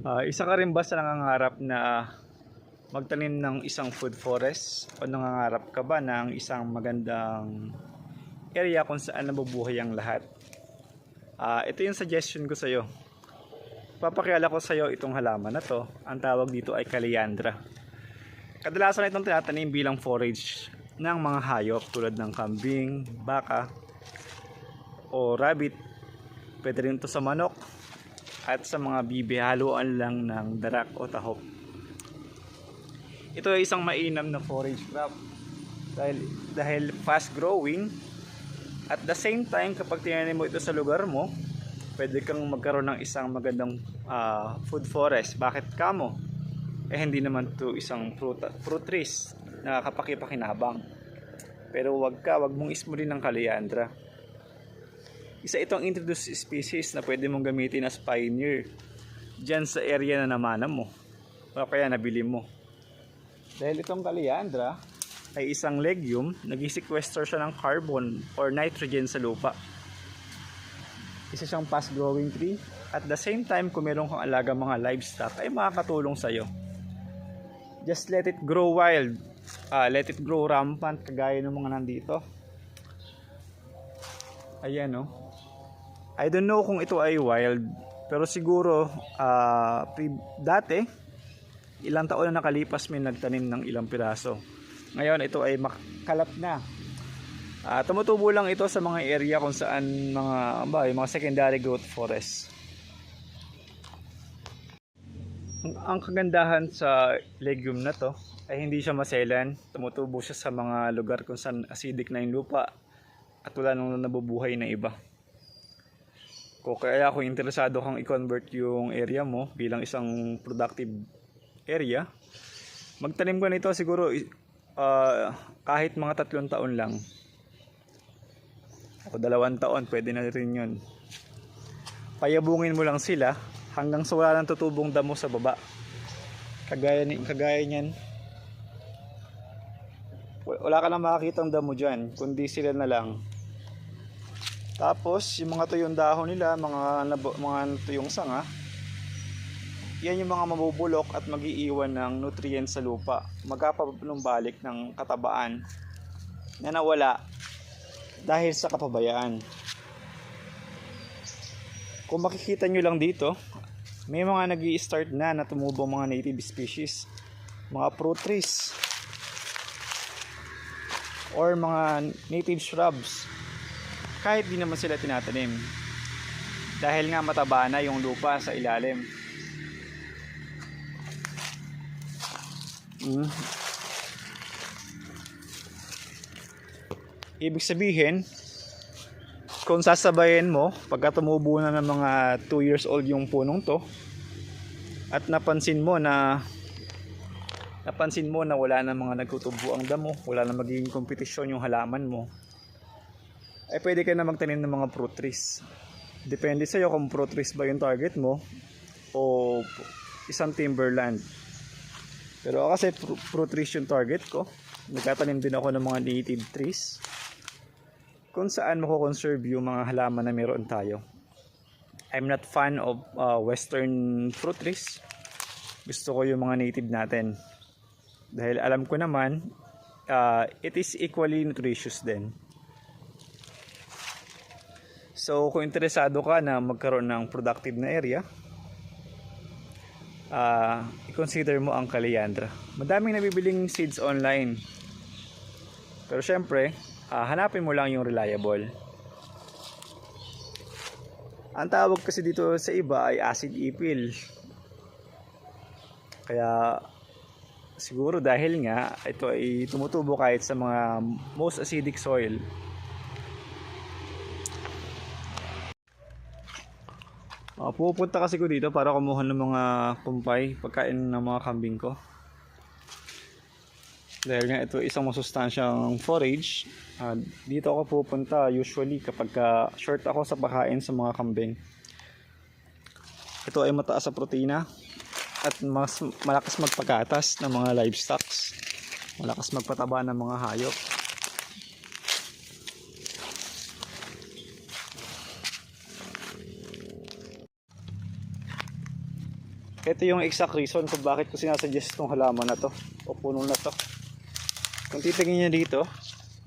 Isa ka rin ba sa nangangarap na magtanim ng isang food forest? O nangangarap ka ba ng isang magandang area kung saan nabubuhay ang lahat? Ito yung suggestion ko sa iyo. Papakilala ko sa iyo itong halaman na to. Ang tawag dito ay Kaliandra. Kadalasan itong tinatanim bilang forage ng mga hayop tulad ng kambing, baka, o rabbit. Pwede rin ito sa manok at sa mga bibi, haluan lang ng darak o tahop. Ito ay isang mainam na forage crop dahil fast growing, at the same time kapag tinanim mo ito sa lugar mo, pwede kang magkaroon ng isang magandang food forest. Bakit kamo? Hindi naman ito isang fruit trees na kapakipakinabang. Pero wag mong ismurin ng Kaliandra. Isa itong introduced species na pwede mong gamitin as pioneer dyan sa area na namana mo o kaya nabili mo. Dahil itong Kaliandra ay isang legume, nag-sequester siya ng carbon or nitrogen sa lupa. Isa siyang fast growing tree. At the same time, kung meron kang alaga mga livestock, ay makakatulong sa'yo. Just let it grow wild. Let it grow rampant kagaya ng mga nandito. Ayan, no? I don't know kung ito ay wild, pero siguro dati ilang taon na nakalipas may nagtanim ng ilang piraso. Ngayon ito ay makalat na. Tumutubo lang ito sa mga area kung saan mga secondary growth forest. Ang kagandahan sa legume na to ay hindi siya maselan. Tumutubo siya sa mga lugar kung saan acidic na yung lupa at wala nang nabubuhay na iba. Kaya kung interesado kang i-convert yung area mo bilang isang productive area, magtanim ka nito siguro kahit mga 3 taon lang o 2 taon, pwede na rin yun. Payabungin mo lang sila hanggang sa wala nang tutubong damo sa baba. Kagaya niyan, wala ka nang makakitang damo dyan, kundi sila na lang. Tapos yung mga tuyong dahon nila, mga tuyong sanga, yan yung mga mabubulok at mag-iiwan ng nutrients sa lupa. Magpapanumbalik ng katabaan na nawala dahil sa kapabayaan. Kung makikita nyo lang dito, may mga nag-i-start na tumubong mga native species, mga fruit trees or mga native shrubs. Kahit di naman sila tinatanim dahil nga mataba na yung lupa sa ilalim. Ibig sabihin, kung sasabayin mo pagka tumubo na ng mga 2 years old yung punong to at napansin mo na wala na mga nagtutubo ang damo, wala na magiging kompetisyon yung halaman mo, ay pwede ka na magtanim ng mga fruit trees. Depende sa iyo kung fruit trees ba yung target mo o isang timberland. Pero kasi fruit trees yung target ko. Nagtatanim din ako ng mga native trees kung saan mako-conserve yung mga halaman na meron tayo. I'm not fan of western fruit trees. Gusto ko yung mga native natin dahil alam ko naman it is equally nutritious din. So kung interesado ka na magkaroon ng productive na area, i-consider mo ang Kaliandra. Madaming nabibiling seeds online, pero syempre hanapin mo lang yung reliable. Ang tawag kasi dito sa iba ay acid ipil, kaya siguro dahil nga ito ay tumutubo kahit sa mga most acidic soil. Pupunta kasi ko dito para kumuha ng mga kumpay, pagkain ng mga kambing ko. Dahil nga ito isang masustansyang forage, dito ako pupunta usually kapag short ako sa pagkain sa mga kambing. Ito ay mataas sa protina at mas malakas magpagatas ng mga livestock, malakas magpataba ng mga hayop. Ito yung exact reason kung bakit ko sinasuggest itong halaman na to o puno na to. Kung titingin nyo dito,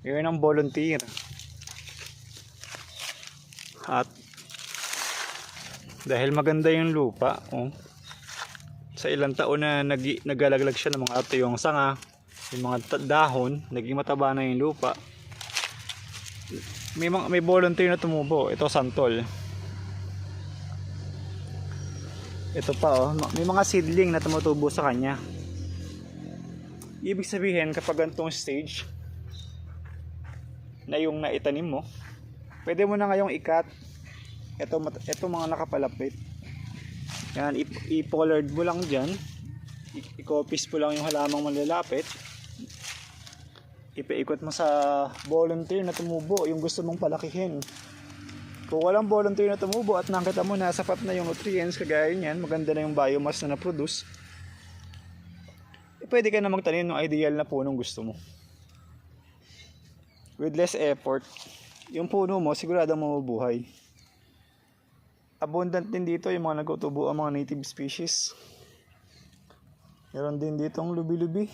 yun ang volunteer. At dahil maganda yung lupa, sa ilang taon na nagalaglag siya ng mga ato yung sanga, yung mga dahon, naging mataba na yung lupa. May volunteer na tumubo. Ito santol. Ito pa may mga seedling na tumutubo sa kanya. Ibig sabihin kapag ganitong stage na yung naitanim mo, pwede mo na ngayong ikat. Ito mga nakapalapit. Yan, i-pollard mo lang dyan. I-copies mo lang yung halamang malalapit. Ipaikot mo sa volunteer na tumubo yung gusto mong palakihin. Kung walang volunteer na tumubo at nakita mo na sapat na yung nutrients kagaya niyan, maganda na yung biomass na na-produce, pwede ka na magtanim ng ideal na punong gusto mo. With less effort, yung puno mo siguradong mabubuhay. Abundant din dito yung mga nagtutubo ang mga native species. Meron din dito ang lubi-lubi,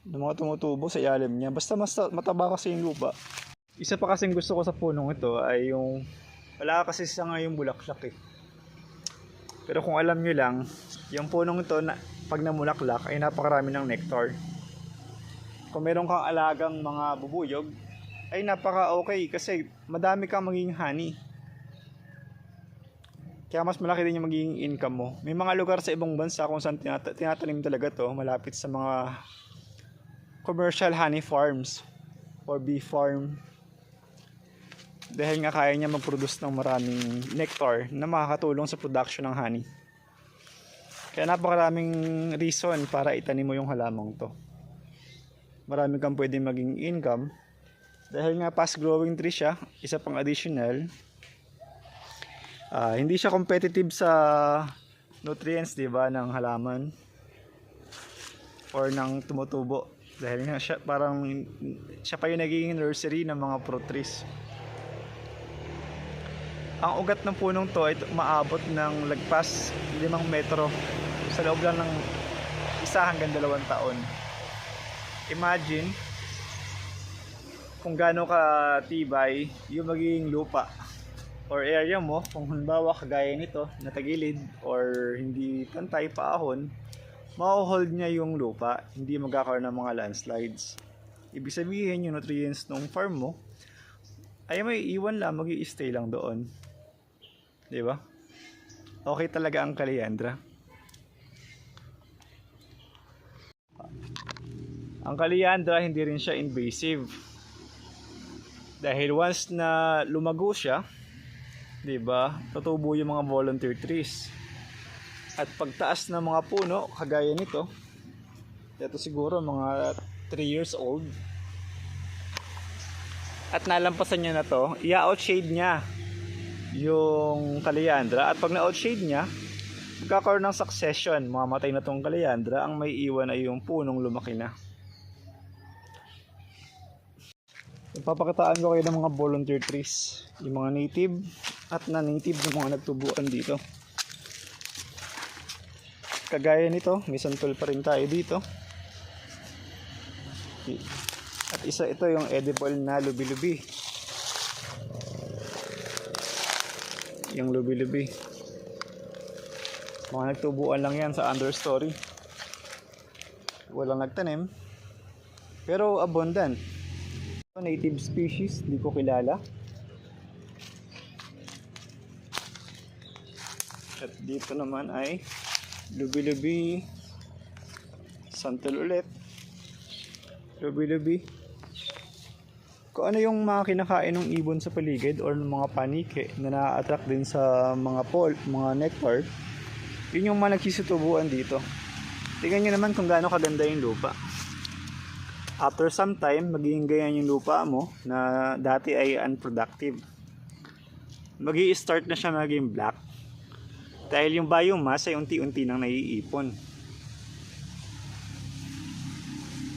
yung mga tumutubo sa ilalim niya. Basta mataba kasi yung lupa. Isa pa kasing gusto ko sa punong ito ay yung wala kasi siya ngayong bulaklak eh. Pero kung alam nyo lang, yung punong ito na pag namulaklak ay napakarami ng nectar. Kung meron kang alagang mga bubuyog, ay napaka okay kasi madami kang magiging honey. Kaya mas malaki din yung magiging income mo. May mga lugar sa ibang bansa kung saan tinatanim talaga to, malapit sa mga commercial honey farms or bee farm. Dahil nga kaya niya mag-produce ng maraming nectar na makakatulong sa production ng honey. Kaya napakaraming reason para itanim mo yung halamang to. Marami kang pwedeng maging income. Dahil nga fast growing tree siya, isa pang additional. Hindi siya competitive sa nutrients, diba, ng halaman or ng tumutubo. Dahil nga siya pa yung naging nursery ng mga fruit trees. Ang ugat ng punong to ay maabot ng lagpas 5 metro sa loob lang ng 1 hanggang 2 taon. Imagine kung gaano ka tibay yung magiging lupa or area mo. Kung halimbawa kagaya nito, natagilid or hindi pantay paahon, ma-hold niya yung lupa, hindi magkakaroon ng mga landslides. Ibig sabihin yung nutrients ng farm mo ay may iwan lang, mag-i-stay lang doon. Diba? Okay talaga ang kaliandra. Ang kaliandra hindi rin siya invasive. Dahil once na lumago siya, diba, tutubo yung mga volunteer trees. At pagtaas ng mga puno, kagaya nito, ito siguro mga 3 years old. At nalampasan niya na to, i-outshade niya yung kaliandra. At pag na-outshade niya, magkakaroon ng succession. Mamamatay na tong kaliandra. Ang may iwan ay yung punong lumaki na. Ipapakitaan ko kayo ng mga volunteer trees. Yung mga native at non-native ng mga nagtubuan dito. Kagaya nito, may santol pa rin tayo dito. At isa ito yung edible na lubi-lubi. Yung lubi-lubi. Mga nagtubuan lang yan sa understory. Walang nagtanim. Pero abundant. Native species, di ko kilala. At dito naman ay lubi-lubi. Santol ulit. Lubi-lubi. Kung ano yung mga kinakain ng ibon sa paligid or ng mga panike na na-attract din sa mga mga nectar, yun yung mga nagsisitubuan dito. Tingnan nyo naman kung gaano kaganda yung lupa. After some time, magiging ganyan yung lupa mo na dati ay unproductive. Magi-start na siya maging black dahil yung biomass ay unti-unti nang naiipon.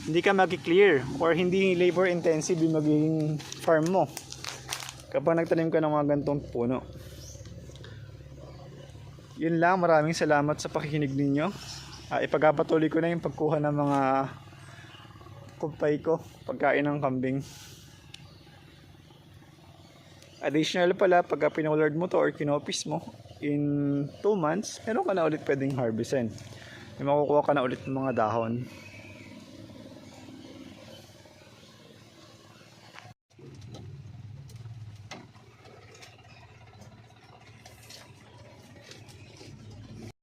Hindi ka magi-clear or hindi labor intensive yung magiging farm mo kapag nagtanim ka ng mga gantong puno. Yun lang, maraming salamat sa pakikinig ninyo. Ipagpatuloy ko na yung pagkuha ng mga kumpay ko, pagkain ng kambing. Additional pala, pagka pinolard mo to or kinopis mo, in 2 months, meron ka na ulit pwedeng harvestin. May makukuha ka na ulit ng mga dahon.